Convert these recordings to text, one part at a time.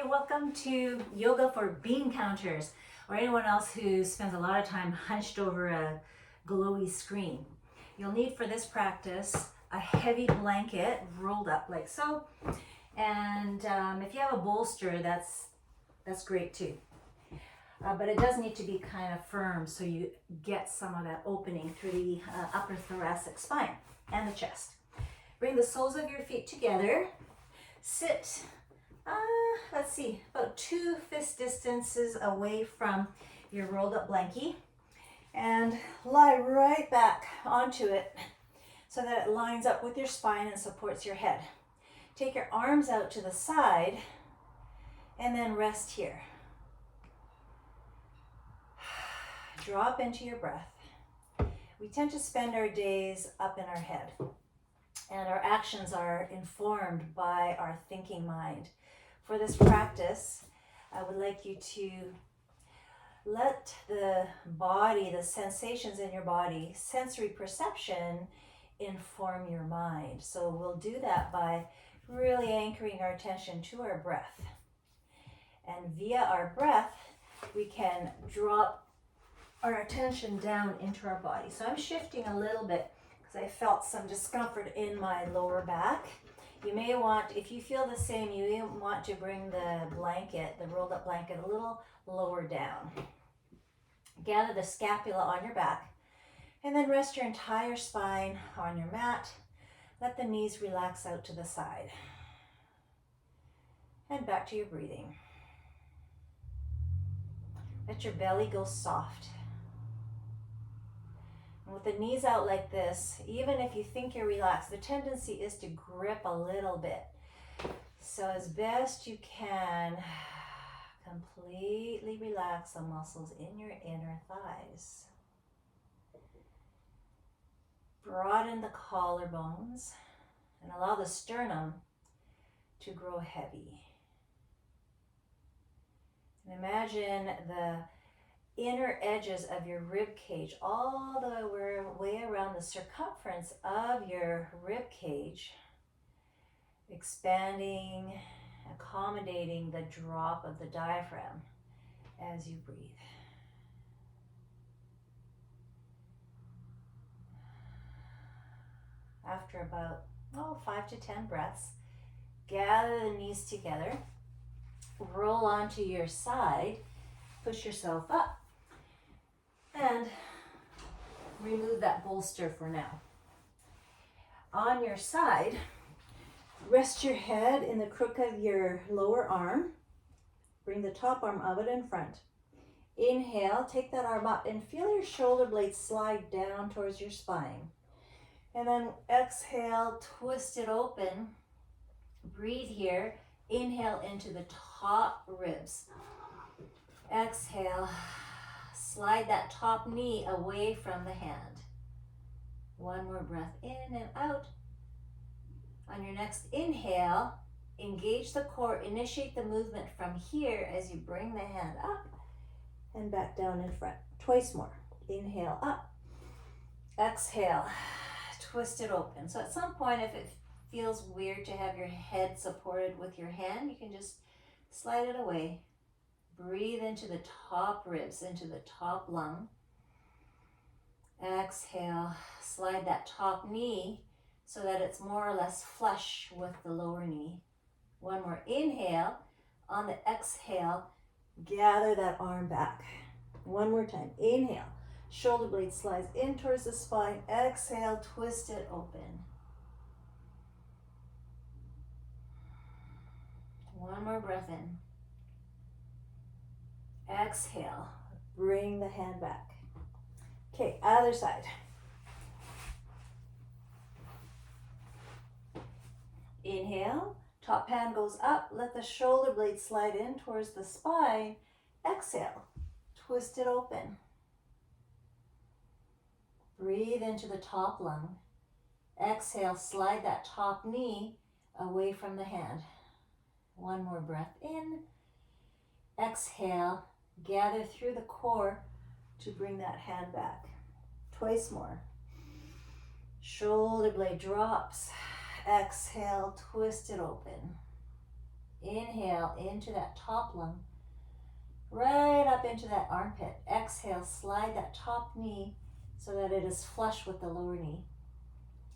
welcome to Yoga for Bean Counters, or anyone else who spends a lot of time hunched over a glowy screen. You'll need for this practice a heavy blanket rolled up like so, and if you have a bolster, that's great too. But it does need to be kind of firm so you get some of that opening through the upper thoracic spine and the chest. Bring the soles of your feet together. Sit, let's see, about 2 fist distances away from your rolled up blankie, and lie right back onto it so that it lines up with your spine and supports your head. Take your arms out to the side and then rest here. Drop into your breath. We tend to spend our days up in our head, and our actions are informed by our thinking mind. For this practice, I would like you to let the body, the sensations in your body, sensory perception, inform your mind. So we'll do that by really anchoring our attention to our breath. And via our breath, we can drop our attention down into our body. So I'm shifting a little bit because I felt some discomfort in my lower back. You may want, if you feel the same, you may want to bring the blanket, the rolled up blanket, a little lower down. Gather the scapula on your back, and then rest your entire spine on your mat. Let the knees relax out to the side. And back to your breathing. Let your belly go soft. And with the knees out like this, even if you think you're relaxed, the tendency is to grip a little bit. So as best you can, completely relax the muscles in your inner thighs. Broaden the collarbones and allow the sternum to grow heavy. And imagine the inner edges of your rib cage all the way around the circumference of your rib cage, expanding, accommodating the drop of the diaphragm as you breathe. After about 5 to 10 breaths, gather the knees together, roll onto your side, push yourself up, and remove that bolster for now. On your side, rest your head in the crook of your lower arm. Bring the top arm of it in front. Inhale, take that arm up and feel your shoulder blades slide down towards your spine. And then exhale, twist it open. Breathe here. Inhale into the top ribs. Exhale, slide that top knee away from the hand. One more breath in and out. On your next inhale, engage the core, initiate the movement from here as you bring the hand up and back down in front. Twice more. Inhale up. Exhale, twist it open. So at some point, if it feels weird to have your head supported with your hand, you can just slide it away. Breathe into the top ribs, into the top lung. Exhale, slide that top knee so that it's more or less flush with the lower knee. One more inhale. On the exhale, gather that arm back. One more time. Inhale. Shoulder blade slides in towards the spine. Exhale, twist it open. One more breath in. Exhale, bring the hand back. Okay, other side. Inhale, top hand goes up, let the shoulder blade slide in towards the spine. Exhale, twist it open. Breathe into the top lung. Exhale, slide that top knee away from the hand. One more breath in. Exhale, gather through the core to bring that hand back. Twice more. Shoulder blade drops. Exhale, twist it open. Inhale into that top lung, right up into that armpit. Exhale, slide that top knee so that it is flush with the lower knee.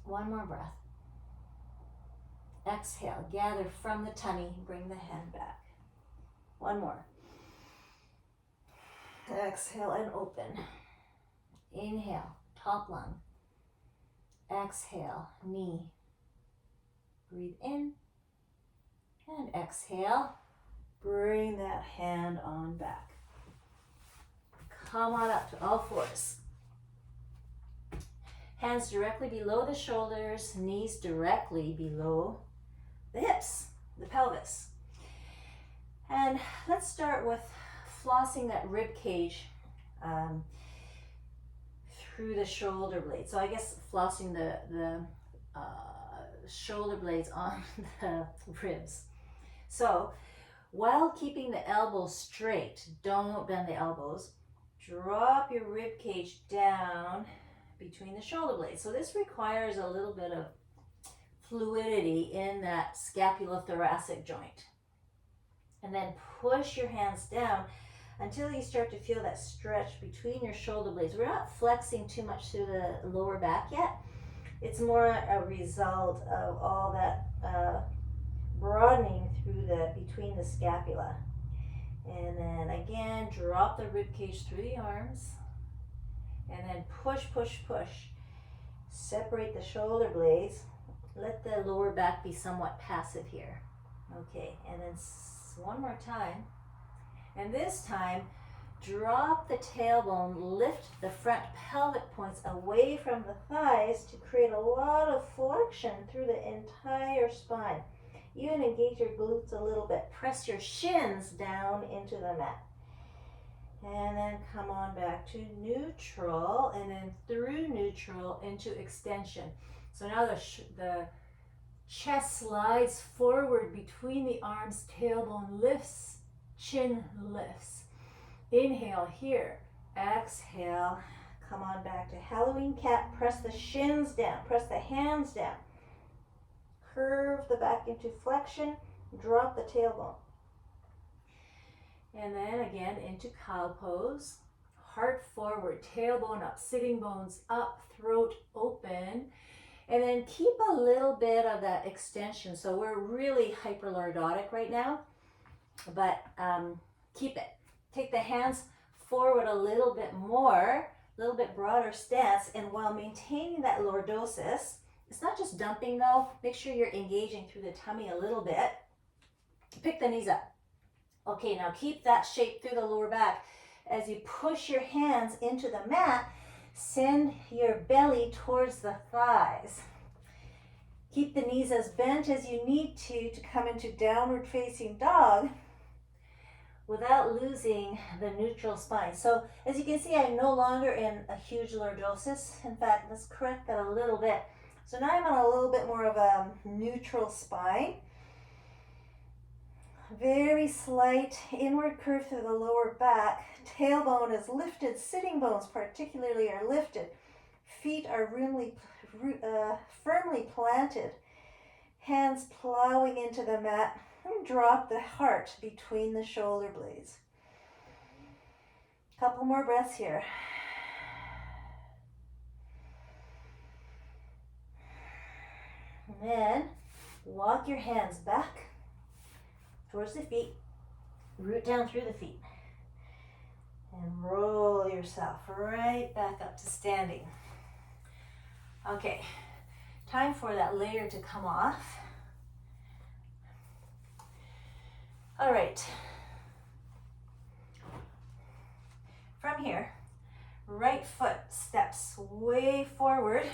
One more breath. Exhale, gather from the tummy, bring the hand back. One more. Exhale and open. Inhale, top lung. Exhale, knee. Breathe in and exhale. Bring that hand on back. Come on up to all fours. Hands directly below the shoulders, knees directly below the hips, the pelvis. And let's start with flossing that rib cage through the shoulder blades. So I guess flossing the shoulder blades on the ribs. So while keeping the elbows straight, don't bend the elbows, drop your rib cage down between the shoulder blades. So this requires a little bit of fluidity in that scapulothoracic joint. And then push your hands down until you start to feel that stretch between your shoulder blades. We're not flexing too much through the lower back yet. It's more a result of all that broadening through between the scapula. And then again, drop the rib cage through the arms. And then push, push, push. Separate the shoulder blades. Let the lower back be somewhat passive here. Okay, and then one more time. And this time, drop the tailbone, lift the front pelvic points away from the thighs to create a lot of flexion through the entire spine. Even engage your glutes a little bit. Press your shins down into the mat. And then come on back to neutral, and then through neutral into extension. So now the chest slides forward between the arms, tailbone lifts, chin lifts. Inhale here, exhale, come on back to Halloween cat. Press the shins down, press the hands down. Curve the back into flexion, drop the tailbone. And then again into cow pose. Heart forward, tailbone up, sitting bones up, throat open. And then keep a little bit of that extension. So we're really hyperlordotic right now, but keep it. Take the hands forward a little bit more, a little bit broader stance, and while maintaining that lordosis, it's not just dumping though, make sure you're engaging through the tummy a little bit. Pick the knees up. Okay, now keep that shape through the lower back. As you push your hands into the mat, send your belly towards the thighs. Keep the knees as bent as you need to come into downward facing dog without losing the neutral spine. So as you can see, I'm no longer in a huge lordosis. In fact, let's correct that a little bit. So now I'm on a little bit more of a neutral spine. Very slight inward curve through the lower back. Tailbone is lifted. Sitting bones particularly are lifted. Feet are firmly planted. Hands plowing into the mat. And drop the heart between the shoulder blades. Couple more breaths here. And then walk your hands back towards the feet, root down through the feet, and roll yourself right back up to standing. Okay, time for that layer to come off. All right, from here, right foot steps way forward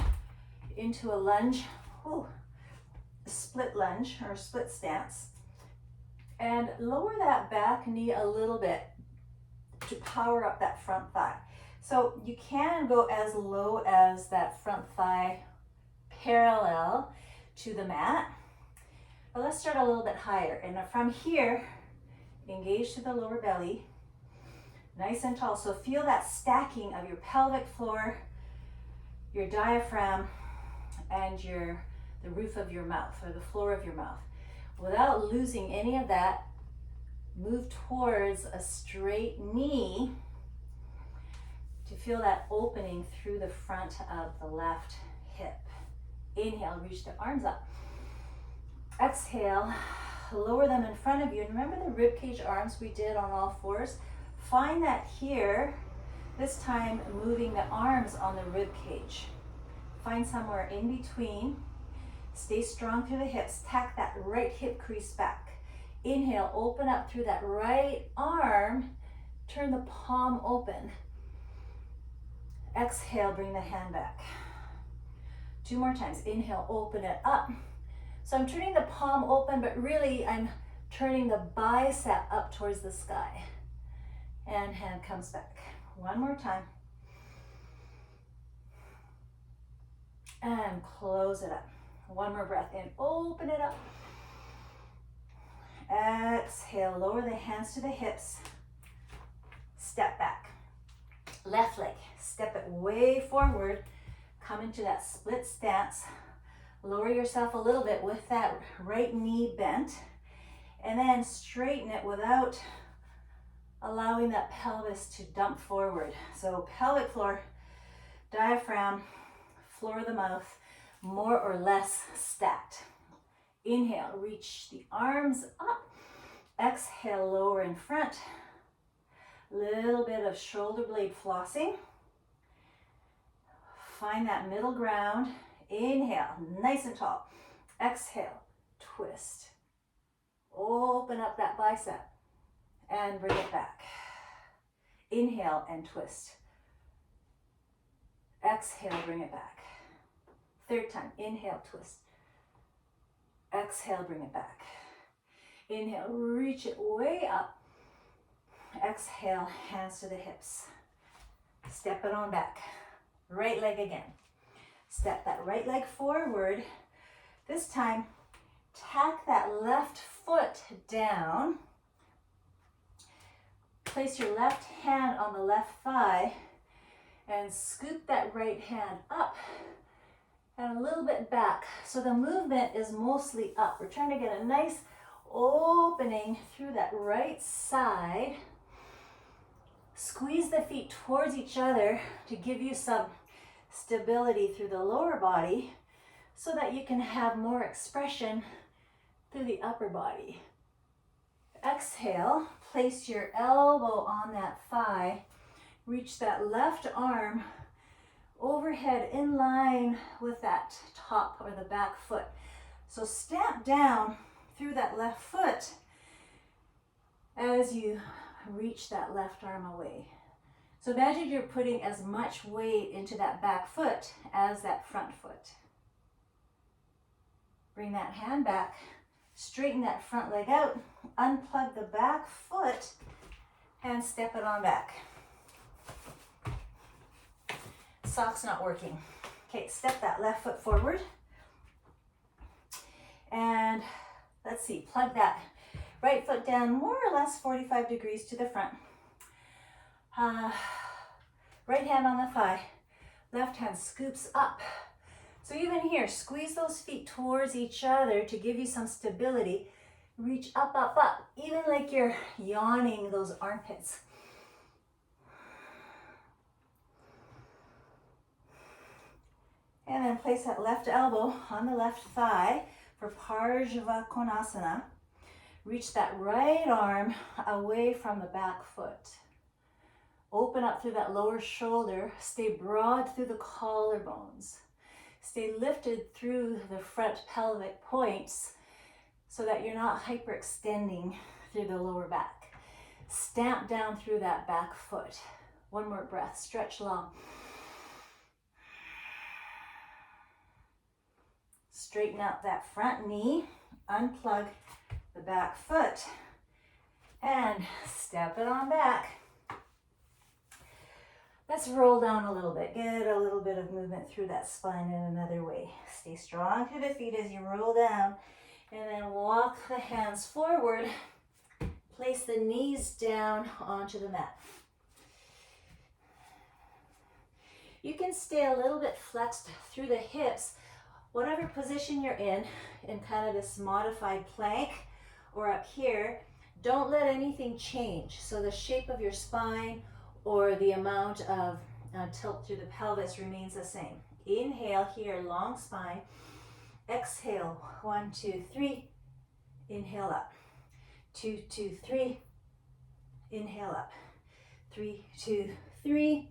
into a lunge, a split lunge or split stance. And lower that back knee a little bit to power up that front thigh. So you can go as low as that front thigh parallel to the mat. But let's start a little bit higher. And from here, engage to the lower belly, nice and tall. So feel that stacking of your pelvic floor, your diaphragm, and the roof of your mouth, or the floor of your mouth. Without losing any of that, move towards a straight knee to feel that opening through the front of the left hip. Inhale, reach the arms up. Exhale, lower them in front of you. And remember the ribcage arms we did on all fours? Find that here, this time moving the arms on the rib cage. Find somewhere in between. Stay strong through the hips. Tack that right hip crease back. Inhale, open up through that right arm. Turn the palm open. Exhale, bring the hand back. 2 more times. Inhale, open it up. So I'm turning the palm open, but really I'm turning the bicep up towards the sky. And hand comes back. 1 more time. And close it up. 1 more breath in. Open it up. Exhale, lower the hands to the hips. Step back. Left leg, step it way forward. Come into that split stance. Lower yourself a little bit with that right knee bent. And then straighten it without allowing that pelvis to dump forward. So pelvic floor, diaphragm, floor of the mouth, more or less stacked. Inhale, reach the arms up. Exhale, lower in front. Little bit of shoulder blade flossing. Find that middle ground. Inhale, nice and tall. Exhale, twist. Open up that bicep and bring it back. Inhale and twist. Exhale, bring it back. 3rd time, inhale, twist. Exhale, bring it back. Inhale, reach it way up. Exhale, hands to the hips. Step it on back. Right leg again. Step that right leg forward. This time, tack that left foot down. Place your left hand on the left thigh and scoop that right hand up and a little bit back. So the movement is mostly up. We're trying to get a nice opening through that right side. Squeeze the feet towards each other to give you some stability through the lower body so that you can have more expression through the upper body. Exhale, place your elbow on that thigh. Reach that left arm overhead in line with that top or the back foot. So stamp down through that left foot as you reach that left arm away. So imagine you're putting as much weight into that back foot as that front foot. Bring that hand back, straighten that front leg out, unplug the back foot, and step it on back. Sock's not working. Okay, step that left foot forward. And let's see, plug that right foot down more or less 45 degrees to the front. Right hand on the thigh, left hand scoops up. So even here, squeeze those feet towards each other to give you some stability. Reach up, up, up, even like you're yawning those armpits. And then place that left elbow on the left thigh for Parshva Konasana. Reach that right arm away from the back foot. Open up through that lower shoulder. Stay broad through the collarbones. Stay lifted through the front pelvic points so that you're not hyperextending through the lower back. Stamp down through that back foot. 1 more breath. Stretch long. Straighten out that front knee. Unplug the back foot. And step it on back. Let's roll down a little bit. Get a little bit of movement through that spine in another way. Stay strong through the feet as you roll down. And then walk the hands forward. Place the knees down onto the mat. You can stay a little bit flexed through the hips whatever position you're in kind of this modified plank or up here, don't let anything change. So the shape of your spine or the amount of tilt through the pelvis remains the same. Inhale here, long spine. Exhale, 1, 2, 3. Inhale up. 2, 2, 3. Inhale up. 3, 2, 3.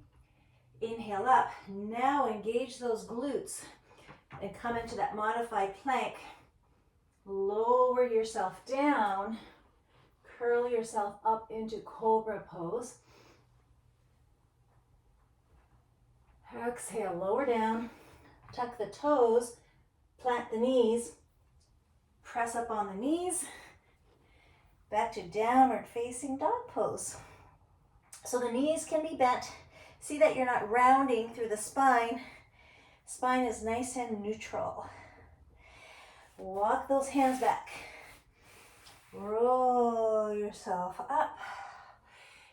Inhale up. Now engage those glutes and come into that modified plank. Lower yourself down. Curl yourself up into cobra pose. Exhale, lower down. Tuck the toes. Plant the knees. Press up on the knees. Back to downward facing dog pose. So the knees can be bent. See that you're not rounding through the spine. Spine is nice and neutral. Walk those hands back. Roll yourself up.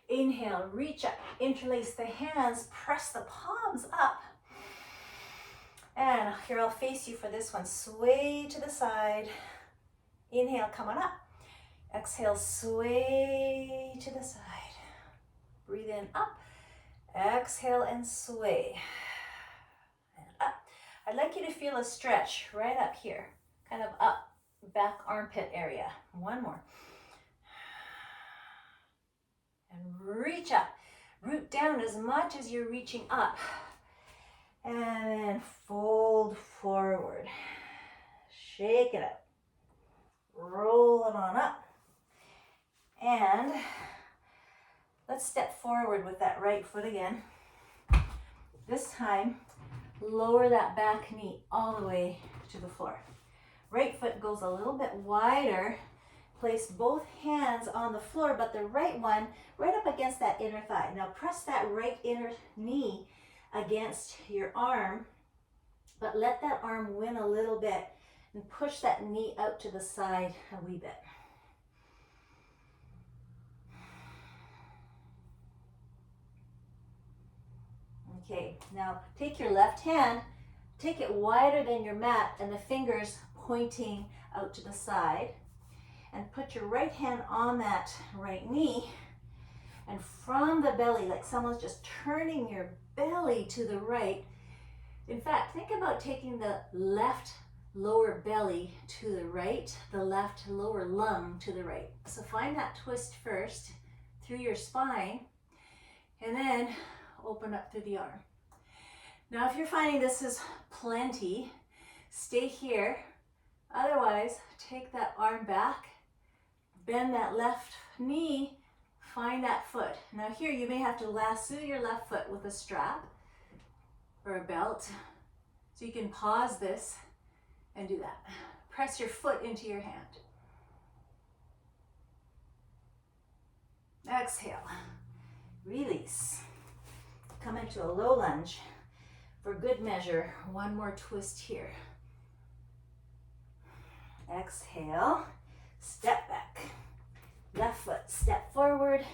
Inhale, reach up, interlace the hands, press the palms up. And here I'll face you for this one. Sway to the side. Inhale, come on up. Exhale, sway to the side. Breathe in, up. Exhale and sway. And up. I'd like you to feel a stretch right up here. Kind of up, back armpit area. One more. And reach up. Root down as much as you're reaching up. And then fold forward. Shake it up. Roll it on up. And let's step forward with that right foot again. This time, lower that back knee all the way to the floor. Right foot goes a little bit wider. Place both hands on the floor, but the right one right up against that inner thigh. Now press that right inner knee against your arm, but let that arm win a little bit and push that knee out to the side a wee bit. Okay, now take your left hand, take it wider than your mat and the fingers pointing out to the side, and put your right hand on that right knee, and from the belly, like someone's just turning your belly to the right. In fact, think about taking the left lower belly to the right, the left lower lung to the right. So find that twist first through your spine, and then open up through the arm. Now, if you're finding this is plenty, stay here. Otherwise, take that arm back, bend that left knee, find that foot. Now here, you may have to lasso your left foot with a strap or a belt. So you can pause this and do that. Press your foot into your hand. Exhale, release. Come into a low lunge. For good measure, one more twist here. Exhale, step back. Left foot, step forward,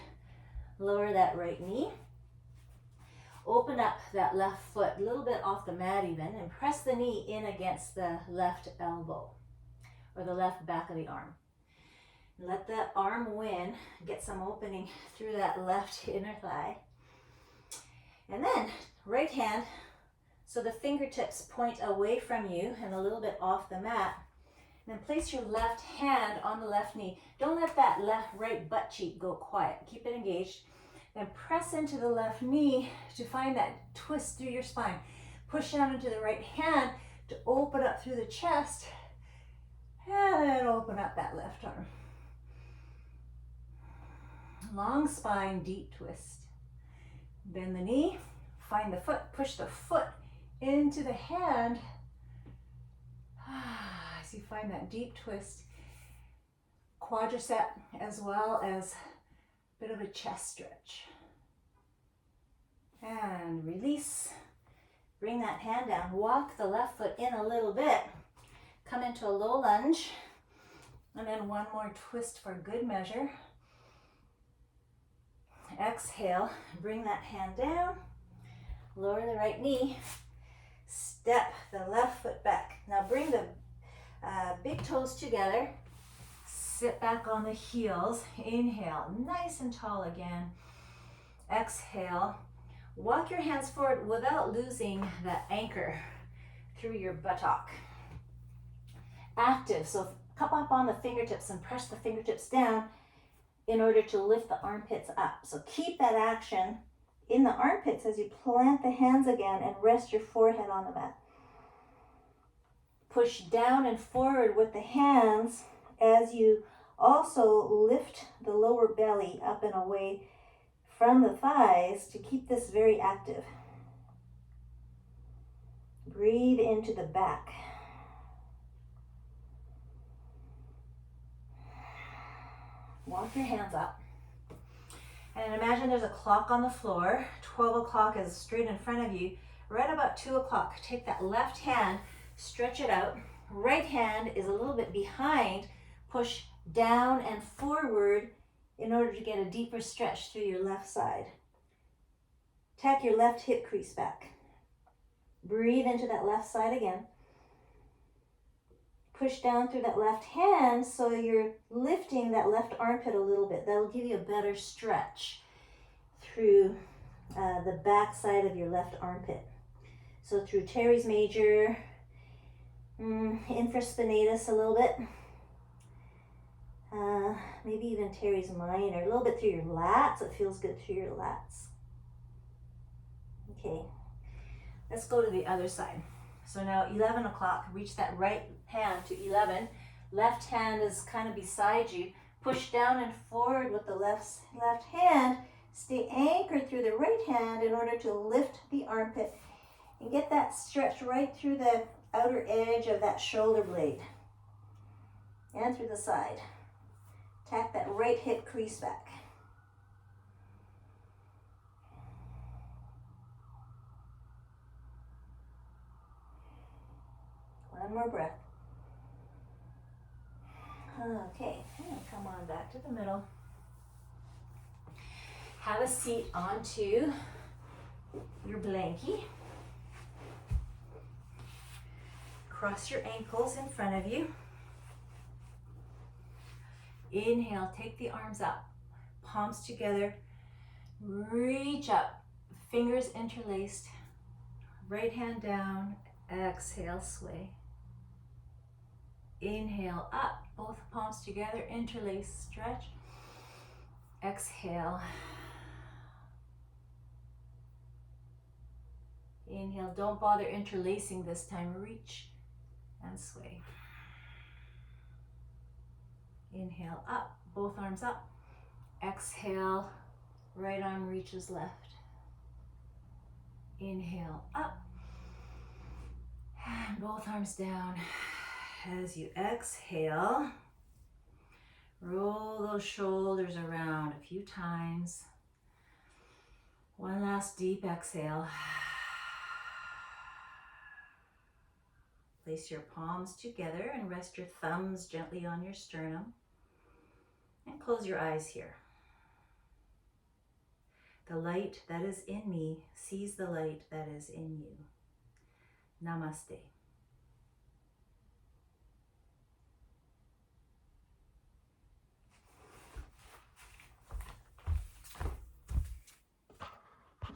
lower that right knee. Open up that left foot a little bit off the mat even, and press the knee in against the left elbow or the left back of the arm. Let that arm win, get some opening through that left inner thigh. And then right hand, so the fingertips point away from you and a little bit off the mat. And then place your left hand on the left knee. Don't let that right butt cheek go quiet. Keep it engaged. Then press into the left knee to find that twist through your spine. Push down into the right hand to open up through the chest. And then open up that left arm. Long spine, deep twist. Bend the knee, find the foot, push the foot into the hand. As you find that deep twist, quadricep as well as a bit of a chest stretch. And release. Bring that hand down. Walk the left foot in a little bit. Come into a low lunge. And then one more twist for good measure. Exhale. Bring that hand down. Lower the right knee. Step the left foot back. Now bring the big toes together. Sit back on the heels. Inhale, nice and tall again. Exhale. Walk your hands forward without losing that anchor through your buttock. Active, so come up on the fingertips and press the fingertips down in order to lift the armpits up. So keep that action in the armpits as you plant the hands again and rest your forehead on the mat. Push down and forward with the hands as you also lift the lower belly up and away from the thighs to keep this very active. Breathe into the back. Walk your hands up. And imagine there's a clock on the floor. 12 o'clock is straight in front of you. Right about 2 o'clock, take that left hand, stretch it out. Right hand is a little bit behind. Push down and forward in order to get a deeper stretch through your left side. Tack your left hip crease back. Breathe into that left side again. Push down through that left hand so you're lifting that left armpit a little bit. That'll give you a better stretch through the back side of your left armpit. So through teres major, infraspinatus a little bit, maybe even teres minor, a little bit through your lats. It feels good through your lats. Okay, let's go to the other side. So now 11 o'clock, reach that right hand to 11. Left hand is kind of beside you. Push down and forward with the left hand. Stay anchored through the right hand in order to lift the armpit and get that stretch right through the outer edge of that shoulder blade and through the side. Tack that right hip crease back. One more breath. Okay, come on back to the middle. Have a seat onto your blankie. Cross your ankles in front of you. Inhale, take the arms up, palms together, reach up, fingers interlaced, right hand down, exhale, sway. Inhale, up, both palms together, interlace, stretch. Exhale. Inhale, don't bother interlacing this time, reach and sway. Inhale, up, both arms up. Exhale, right arm reaches left. Inhale, up, and both arms down. As you exhale, roll those shoulders around a few times. One last deep exhale. Place your palms together and rest your thumbs gently on your sternum. And close your eyes here. The light that is in me sees the light that is in you. Namaste.